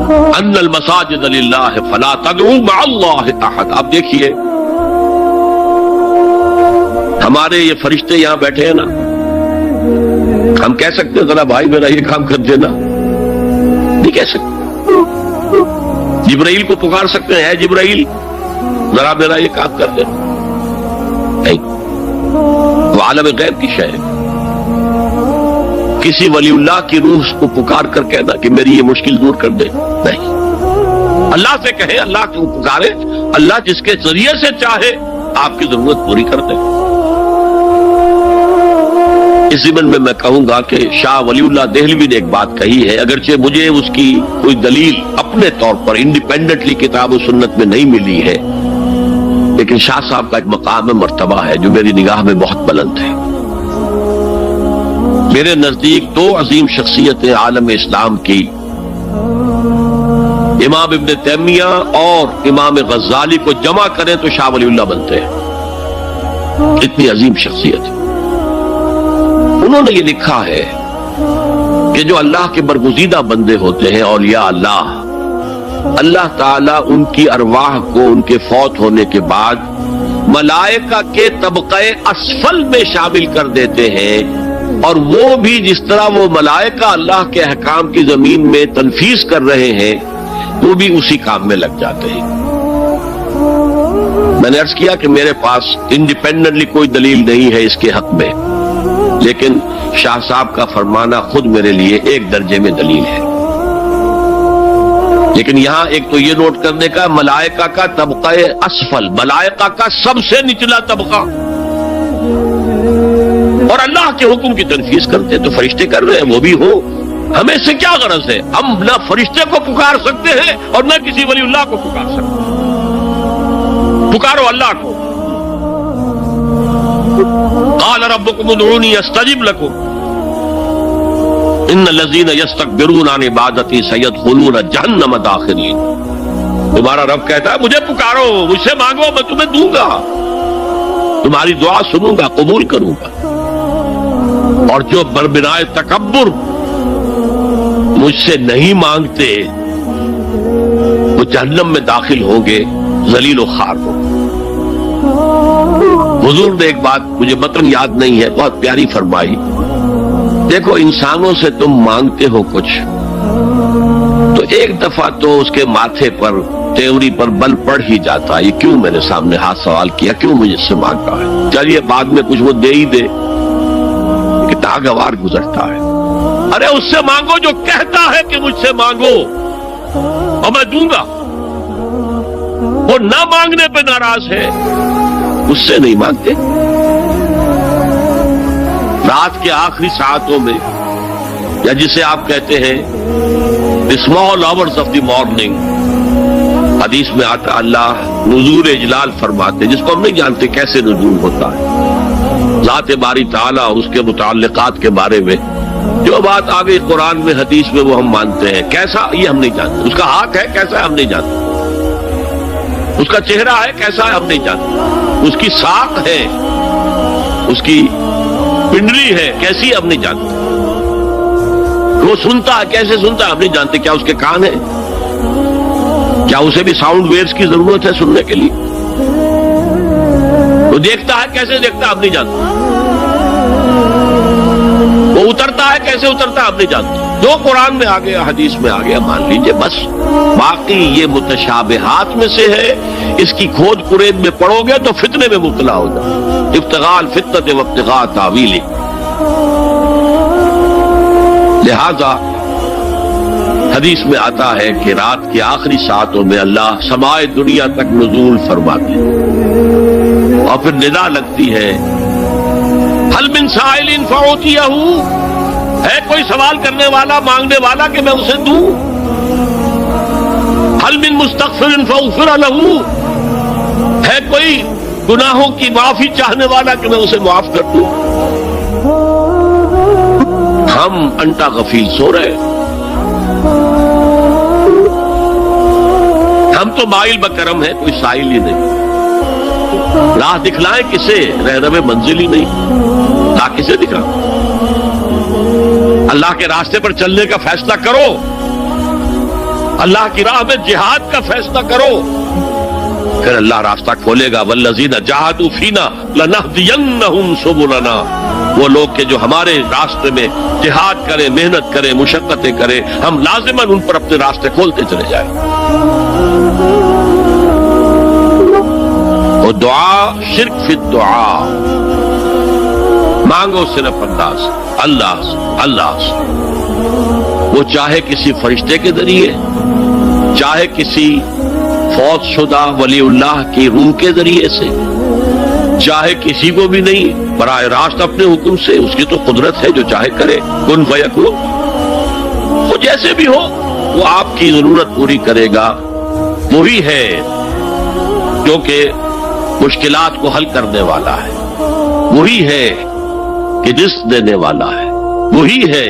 ان المساجد للہ فلا تدعوا مع اللہ احد. اب دیکھیے ہمارے یہ فرشتے یہاں بیٹھے ہیں نا، ہم کہہ سکتے ہیں ذرا بھائی میرا یہ کام کر دینا؟ نہیں کہہ سکتے. جبرائیل کو پکار سکتے ہیں، اے جبرائیل ذرا میرا یہ کام کر دینا؟ نہیں. وہ عالم غیب کی شے ہے. کسی ولی اللہ کی روح کو پکار کر کہنا کہ میری یہ مشکل دور کر دے؟ نہیں. اللہ سے کہیں، اللہ کو پکارے، اللہ جس کے ذریعے سے چاہے آپ کی ضرورت پوری کر دے. اس ضمن میں میں کہوں گا کہ شاہ ولی اللہ دہلوی نے ایک بات کہی ہے، اگرچہ مجھے اس کی کوئی دلیل اپنے طور پر انڈیپینڈنٹلی کتاب و سنت میں نہیں ملی ہے، لیکن شاہ صاحب کا ایک مقام مرتبہ ہے جو میری نگاہ میں بہت بلند ہے. میرے نزدیک دو عظیم شخصیتیں عالم اسلام کی، امام ابن تیمیہ اور امام غزالی کو جمع کریں تو شاہ ولی اللہ بنتے ہیں. اتنی عظیم شخصیت ہے. انہوں نے یہ لکھا ہے کہ جو اللہ کے برگزیدہ بندے ہوتے ہیں اولیاء اللہ، اللہ تعالیٰ ان کی ارواح کو ان کے فوت ہونے کے بعد ملائکہ کے طبقہ اسفل میں شامل کر دیتے ہیں، اور وہ بھی جس طرح وہ ملائکہ اللہ کے احکام کی زمین میں تنفیذ کر رہے ہیں وہ بھی اسی کام میں لگ جاتے ہیں. میں نے عرض کیا کہ میرے پاس انڈیپینڈنٹلی کوئی دلیل نہیں ہے اس کے حق میں، لیکن شاہ صاحب کا فرمانا خود میرے لیے ایک درجے میں دلیل ہے. لیکن یہاں ایک تو یہ نوٹ کرنے کا، ملائکہ کا طبقہ اسفل، ملائکہ کا سب سے نچلا طبقہ، اور اللہ کے حکم کی تنفیذ کرتے تو فرشتے کر رہے ہیں، وہ بھی ہو. ہمیں سے کیا غرض ہے؟ ہم نہ فرشتے کو پکار سکتے ہیں اور نہ کسی ولی اللہ کو پکار سکتے ہیں. پکارو اللہ کو. قال ربکم ادعونی استجب لکم ان الذین یستکبرون عن عبادتی سیدخلون جہنم داخرین. تمہارا رب کہتا ہے مجھے پکارو، مجھ سے مانگو، میں تمہیں دوں گا، تمہاری دعا سنوں گا، قبول کروں گا. اور جو بربنائے تکبر مجھ سے نہیں مانگتے وہ جہنم میں داخل ہوں گے، ذلیل و خوار ہوں. حضور نے ایک بات مجھے متن یاد نہیں ہے، بہت پیاری فرمائی. دیکھو انسانوں سے تم مانگتے ہو کچھ تو ایک دفعہ تو اس کے ماتھے پر تیوری پر بل پڑ ہی جاتا ہے، یہ کیوں میرے سامنے ہاتھ سوال کیا، کیوں مجھے سے مانگا ہے، چلیے بعد میں کچھ وہ دے ہی دے، کہ ناگوار گزرتا ہے. ارے اس سے مانگو جو کہتا ہے کہ مجھ سے مانگو اور میں دوں گا. وہ نہ مانگنے پہ ناراض ہے، اس سے نہیں مانگتے. رات کے آخری ساعتوں میں، یا جسے آپ کہتے ہیں small hours of the morning, حدیث میں آتا اللہ نزول اجلال فرماتے، جس کو ہم نہیں جانتے کیسے نزول ہوتا ہے. ذات باری تعالیٰ اور اس کے متعلقات کے بارے میں جو بات آ گئی قرآن میں حدیث میں وہ ہم مانتے ہیں. کیسا یہ ہم نہیں جانتے، اس کا ہاتھ ہے کیسا ہے ہم نہیں جانتے، اس کا چہرہ ہے کیسا ہے ہم نہیں جانتے، اس کی ساق ہے، اس کی پنڈلی ہے کیسی ہم نہیں جانتے، وہ سنتا ہے کیسے سنتا ہے ہم نہیں جانتے، کیا اس کے کان ہیں، کیا اسے بھی ساؤنڈ ویوز کی ضرورت ہے سننے کے لیے، وہ دیکھتا ہے کیسے دیکھتا ہے ہم نہیں جانتے، وہ اترتا ہے کیسے اترتا ہے ہم نہیں جانتے. جو قرآن میں آ گیا حدیث میں آ گیا مان لیجئے بس. باقی یہ متشابہات میں سے ہے، اس کی کھود کرید میں پڑو گے تو فتنے میں مبتلا ہو جائے. ابتغاء الفتنة وابتغاء تاویلہ. لہذا حدیث میں آتا ہے کہ رات کے آخری ساعتوں میں اللہ سمائے دنیا تک نزول فرماتے ہیں اور پھر ندا لگتی ہے حل من سائل فاعطیہ، ہے کوئی سوال کرنے والا مانگنے والا کہ میں اسے دوں. حل من مستغفر فاغفر لہ، ہے کوئی گناہوں کی معافی چاہنے والا کہ میں اسے معاف کر دوں. ہم انٹا غفیل سو رہے، ہم تو مائل بکرم ہے، کوئی سائل ہی نہیں. راہ دکھلائیں کسے، رہنم منزل ہی نہیں، راہ کسے دکھا. اللہ کے راستے پر چلنے کا فیصلہ کرو، اللہ کی راہ میں جہاد کا فیصلہ کرو، پھر اللہ راستہ کھولے گا۔ والذین جاہدوا فینا لنہدینہم سبلنا، وہ لوگ کہ جو ہمارے راستے میں جہاد کرے، محنت کرے، مشقتیں کرے، ہم لازماً ان پر اپنے راستے کھولتے چلے جائیں۔ وہ دعا شرک فی الدعا، مانگو صرف اللہ سے، وہ چاہے کسی فرشتے کے ذریعے، چاہے کسی فوت شدہ ولی اللہ کی روح کے ذریعے سے، چاہے کسی کو بھی نہیں، براہ راست اپنے حکم سے، اس کی تو قدرت ہے، جو چاہے کرے، کن فیکون، وہ جیسے بھی ہو وہ آپ کی ضرورت پوری کرے گا۔ وہی ہے جو کہ مشکلات کو حل کرنے والا ہے، وہی ہے کہ رزق دینے والا ہے، وہی ہے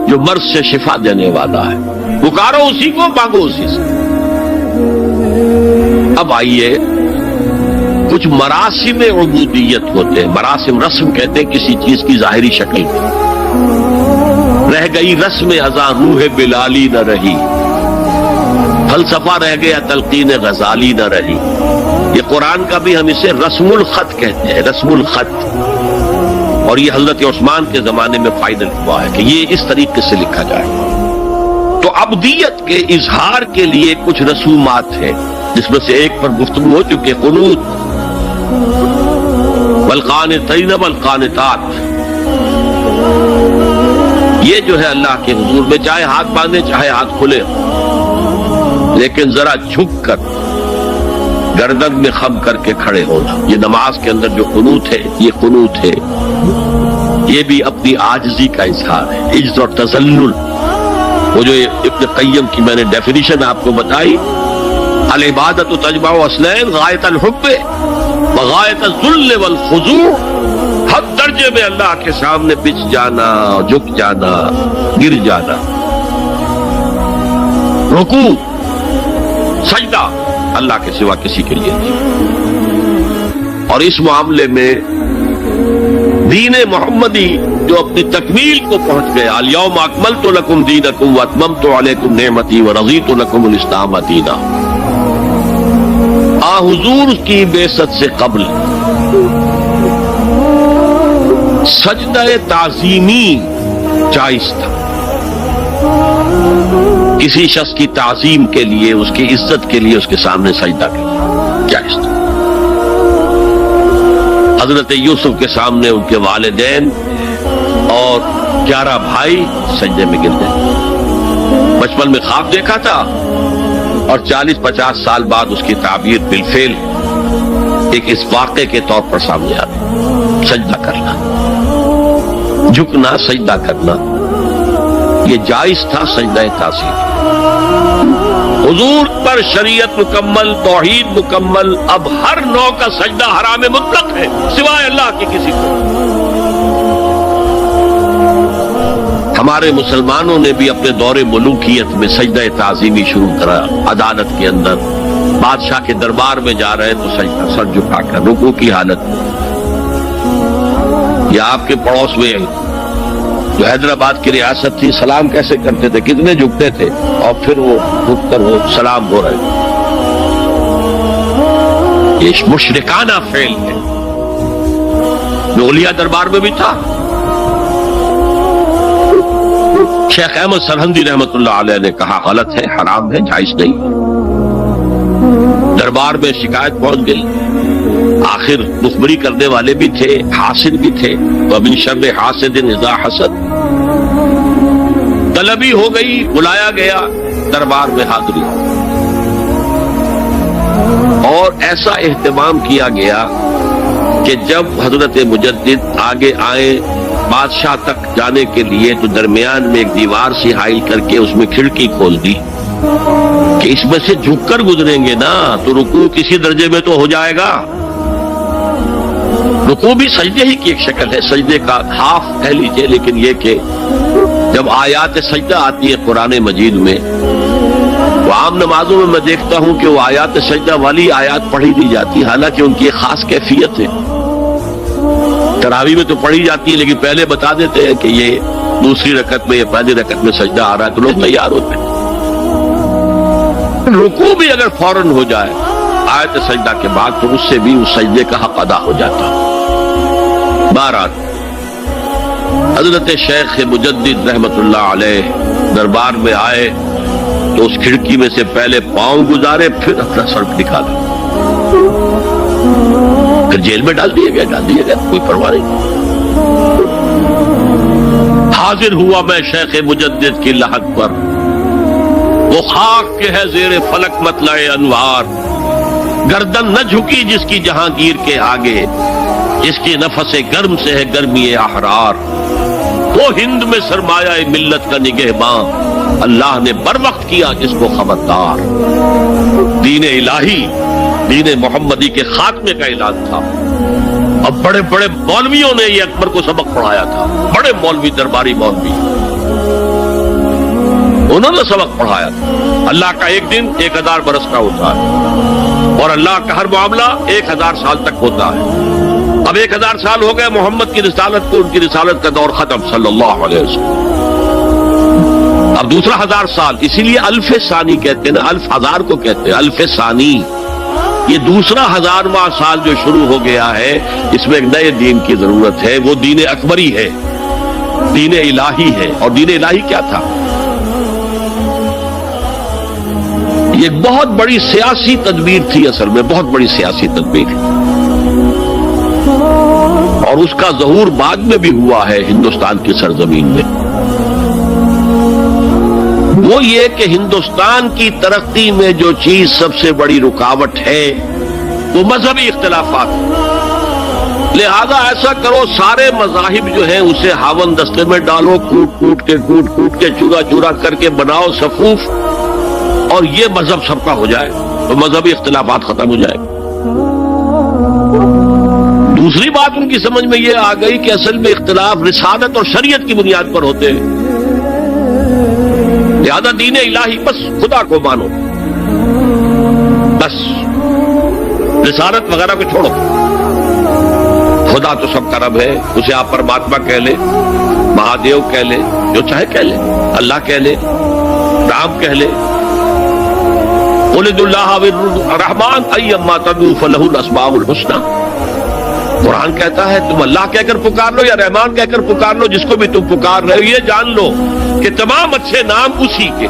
جو مرض سے شفا دینے والا ہے۔ پکارو اسی کو، مانگو اسی سے۔ اب آئیے، کچھ مراسم عبودیت ہوتے ہیں، مراسم رسم کہتے ہیں کسی چیز کی ظاہری شکل میں۔ رہ گئی رسم ازاں روح بلالی نہ رہی، فلسفہ رہ گیا تلقین غزالی نہ رہی۔ یہ قرآن کا بھی ہم اسے رسم الخط کہتے ہیں، رسم الخط، اور یہ حضرت عثمان کے زمانے میں فائنل ہوا ہے کہ یہ اس طریقے سے لکھا جائے۔ تو عبدیت کے اظہار کے لیے کچھ رسومات ہیں، جس میں سے ایک پر گفتگو ہو چکی، قنوت، والقانتین والقانتات۔ یہ جو ہے اللہ کے حضور میں چاہے ہاتھ باندھے چاہے ہاتھ کھلے، لیکن ذرا جھک کر گردن میں خم کر کے کھڑے ہونا، یہ نماز کے اندر جو قنوت ہے، یہ قنوت ہے، یہ بھی اپنی عاجزی کا اظہار ہے، عجز اور تذلل۔ وہ جو ابن قیم کی میں نے ڈیفینیشن آپ کو بتائی، العبادت تجمع اصلین، غایت الحب وغایت الذل والخضوع، ہر درجے میں اللہ کے سامنے بچ جانا، جھک جانا، گر جانا، رکوع، سجدہ اللہ کے سوا کسی کے لیے نہیں۔ اور اس معاملے میں دین محمدی جو اپنی تکمیل کو پہنچ گیا، الیوم اکملت لکم دینکم واتممت علیکم نعمتی ورضیت لکم الاسلام دینا، حضور کی بعثت سے قبل سجدہ تعظیمی جائز تھا، کسی شخص کی تعظیم کے لیے، اس کی عزت کے لیے اس کے سامنے سجدہ کرنا جائز تھا۔ حضرت یوسف کے سامنے ان کے والدین اور 11 بھائی سجدے میں گر گئے۔ بچپن میں خواب دیکھا تھا اور 40-50 سال بعد اس کی تعبیر بالفعل ایک اس واقعے کے طور پر سامنے آ گئی۔ سجدہ کرنا، جھکنا، سجدہ کرنا، یہ جائز تھا سجدہ تعظیم۔ حضور پر شریعت مکمل، توحید مکمل، اب ہر نوع کا سجدہ حرام مطلق ہے سوائے اللہ کے کسی کو۔ ہمارے مسلمانوں نے بھی اپنے دور ملوکیت میں سجدہ تعظیمی شروع کرا، عدالت کے اندر بادشاہ کے دربار میں جا رہے تو سجدہ، سر جھکا کر رکوع کی حالت میں۔ یا آپ کے پڑوس میں جو حیدرآباد کی ریاست تھی، سلام کیسے کرتے تھے، کتنے جھکتے تھے، اور پھر وہ جھک کر وہ سلام ہو رہے۔ یہ مشرکانہ فعل ہے، جو اولیاء دربار میں بھی تھا۔ شیخ احمد سرہندی رحمۃ اللہ علیہ نے کہا غلط ہے، حرام ہے، جائز نہیں۔ دربار میں شکایت پہنچ گئی، آخر مخبری کرنے والے بھی تھے، حاسد بھی تھے، وَمِن شَرِّ حَاسِدٍ إِذَا حَسَدَ، طلبی ہو گئی، بلایا گیا، دربار میں حاضری، اور ایسا اہتمام کیا گیا کہ جب حضرت مجدد آگے آئے بادشاہ تک جانے کے لیے تو درمیان میں ایک دیوار سی حائل کر کے اس میں کھڑکی کھول دی کہ اس میں سے جھک کر گزریں گے نا تو رکوع کسی درجے میں تو ہو جائے گا۔ رکوع بھی سجدے ہی کی ایک شکل ہے، سجدے کا ہاف کہہ لیجئے، لیکن یہ کہ جب آیات سجدہ آتی ہے قرآن مجید میں، وہ عام نمازوں میں میں دیکھتا ہوں کہ وہ آیات سجدہ والی آیات پڑھی دی جاتی، حالانکہ ان کی ایک خاص کیفیت ہے۔ تراویح میں تو پڑھی جاتی ہے، لیکن پہلے بتا دیتے ہیں کہ یہ دوسری رکعت میں یا پہلی رکعت میں سجدہ آ رہا ہے تو لوگ تیار ہوتے ہیں۔ رکوع بھی اگر فوراً ہو جائے آیت سجدہ کے بعد تو اس سے بھی اس سجدے کا حق ادا ہو جاتا. بہرحال حضرت شیخ مجدد رحمت اللہ علیہ دربار میں آئے تو اس کھڑکی میں سے پہلے پاؤں گزارے پھر اپنا سر نکالا, پھر جیل میں ڈال دیا گیا کوئی پرواہ نہیں. حاضر ہوا میں شیخ مجدد کی لحد پر, وہ خاک کے ہے زیر فلک مطلع انوار, گردن نہ جھکی جس کی جہانگیر کے آگے, جس کی نفس گرم سے ہے گرمی احرار. وہ ہند میں سرمایہ ملت کا نگہباں, اللہ نے بر وقت کیا جس کو خبردار. دین الہی دین محمدی کے خاتمے کا اعلان تھا. اب بڑے بڑے مولویوں نے یہ اکبر کو سبق پڑھایا تھا, بڑے مولوی, درباری مولوی, انہوں نے سبق پڑھایا تھا. اللہ کا ایک دن 1000 برس کا ہوتا ہے اور اللہ کا ہر معاملہ 1000 سال تک ہوتا ہے. اب 1000 سال ہو گئے محمد کی رسالت کو, ان کی رسالت کا دور ختم صلی اللہ علیہ وسلم. اب دوسرا 1000 سال, اسی لیے الف ثانی کہتے ہیں نا, الف ہزار کو کہتے ہیں الف ثانی. یہ دوسرا 1000واں سال جو شروع ہو گیا ہے, اس میں ایک نئے دین کی ضرورت ہے. وہ دین اکبری ہے, دین الہی ہے. اور دین الہی کیا تھا؟ یہ ایک بہت بڑی سیاسی تدبیر تھی, اصل میں بہت بڑی سیاسی تدبیر, اور اس کا ظہور بعد میں بھی ہوا ہے ہندوستان کی سرزمین میں. وہ یہ کہ ہندوستان کی ترقی میں جو چیز سب سے بڑی رکاوٹ ہے وہ مذہبی اختلافات. لہذا ایسا کرو, سارے مذاہب جو ہیں اسے ہاون دستے میں ڈالو, کوٹ کوٹ کے چورا چورا کر کے بناؤ صفوف, اور یہ مذہب سب کا ہو جائے تو مذہبی اختلافات ختم ہو جائے. دوسری بات ان کی سمجھ میں یہ آ گئی کہ اصل میں اختلاف رسالت اور شریعت کی بنیاد پر ہوتے ہیں. لہذا دین الہی بس خدا کو مانو, بس رسالت وغیرہ کو چھوڑو. خدا تو سب کا رب ہے, اسے آپ پرماتما کہہ لے, مہادیو کہہ لے, جو چاہے کہہ لے, اللہ کہہ لے, رام کہہ لے. قل ادعوا اللہ الرحمن ایما تدعوا فلہ الاسماء الحسنی. قرآن کہتا ہے تم اللہ کہہ کر پکار لو یا رحمان کہہ کر پکار لو, جس کو بھی تم پکار رہے ہو یہ جان لو کہ تمام اچھے نام اسی کے.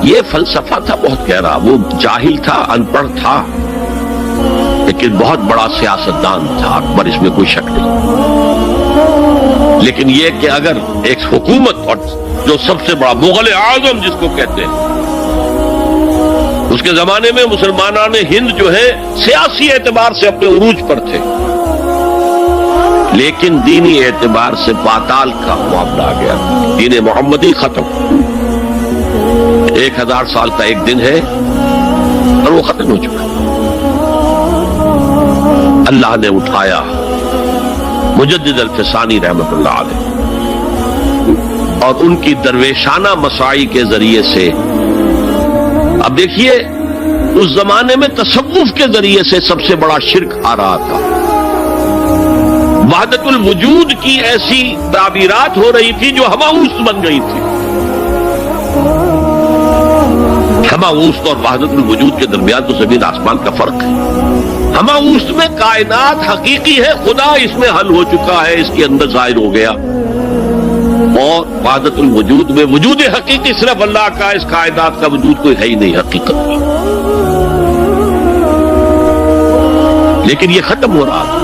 یہ فلسفہ تھا بہت گہرا. وہ جاہل تھا, ان پڑھ تھا, لیکن بہت بڑا سیاستدان تھا اکبر, اس میں کوئی شک نہیں. لیکن یہ کہ اگر ایک حکومت, اور جو سب سے بڑا مغل اعظم جس کو کہتے ہیں, اس کے زمانے میں مسلمانان ہند جو ہے سیاسی اعتبار سے اپنے عروج پر تھے, لیکن دینی اعتبار سے پاتال کا معاملہ آ گیا. دین محمدی ختم. 1000 سال کا ایک دن ہے اور وہ ختم ہو چکا. اللہ نے اٹھایا مجدد الفسانی رحمت اللہ علیہ, اور ان کی درویشانہ مساعی کے ذریعے سے. اب دیکھیے اس زمانے میں تصوف کے ذریعے سے سب سے بڑا شرک آ رہا تھا. وحدت الوجود کی ایسی تعبیرات ہو رہی تھی جو ہماؤست بن گئی تھی. ہماؤست اور وحدت الوجود کے درمیان تو زمین آسمان کا فرق ہے. ہماؤست میں کائنات حقیقی ہے, خدا اس میں حل ہو چکا ہے, اس کے اندر ظاہر ہو گیا. اور وحدت الوجود میں وجود حقیقی صرف اللہ کا, اس کائنات کا وجود کوئی ہے ہی نہیں حقیقت میں. لیکن یہ ختم ہو رہا تھا.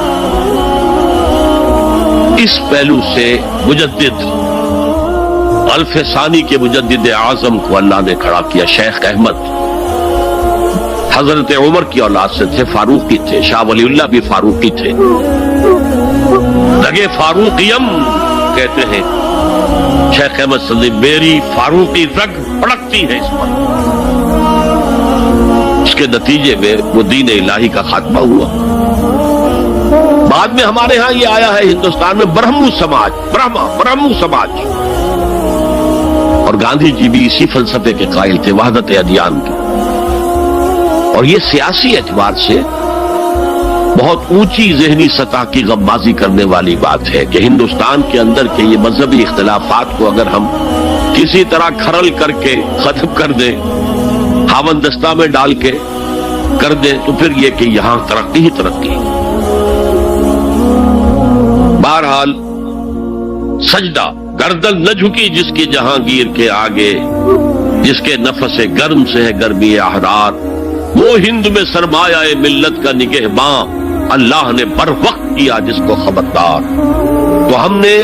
اس پہلو سے مجدد الف ثانی کے مجدد اعظم کو اللہ نے کھڑا کیا. شیخ احمد حضرت عمر کی اولاد سے تھے, فاروقی تھے. شاہ ولی اللہ بھی فاروقی تھے. رگے فاروقیم کہتے ہیں شیخ احمد صدیق, میری فاروقی رگ پڑکتی ہے اس پر. اس کے نتیجے میں وہ دین الہی کا خاتمہ ہوا. بعد میں ہمارے ہاں یہ آیا ہے ہندوستان میں برہمو سماج, برہمو سماج. اور گاندھی جی بھی اسی فلسفے کے قائل تھے, وحدت ادیان کے. اور یہ سیاسی اعتبار سے بہت اونچی ذہنی سطح کی غمازی کرنے والی بات ہے کہ ہندوستان کے اندر کے یہ مذہبی اختلافات کو اگر ہم کسی طرح کھرل کر کے ختم کر دیں, ہاون دستہ میں ڈال کے کر دے تو پھر یہ کہ یہاں ترقی ہی ترقی. بہرحال سجدہ، گردن نہ جھکی جس کی جہانگیر کے آگے، جس کے نفس گرم سے ہے گرمی احرار، وہ ہند میں سرمایہ ملت کا نگہباں، اللہ نے بر وقت کیا جس کو خبردار. تو ہم نے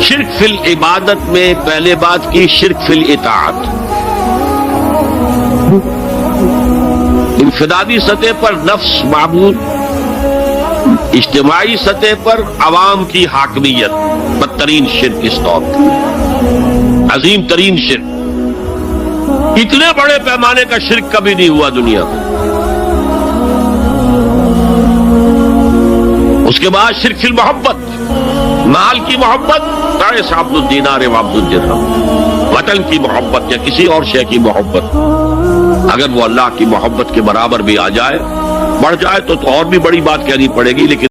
شرک فی العبادت میں پہلے بات کی شرک فی الاطاعت. انفرادی سطح پر نفس معبود، اجتماعی سطح پر عوام کی حاکمیت، بدترین شرک اس دور کا، عظیم ترین شرک. اتنے بڑے پیمانے کا شرک کبھی نہیں ہوا دنیا میں. اس کے بعد شرک فی المحبت، مال کی محبت، تعس عبد الدینار و عبد الدرہم، وطن کی محبت یا کسی اور شے کی محبت، اگر وہ اللہ کی محبت کے برابر بھی آ جائے، بڑھ جائے تو اور بھی بڑی بات کہنی پڑے گی، لیکن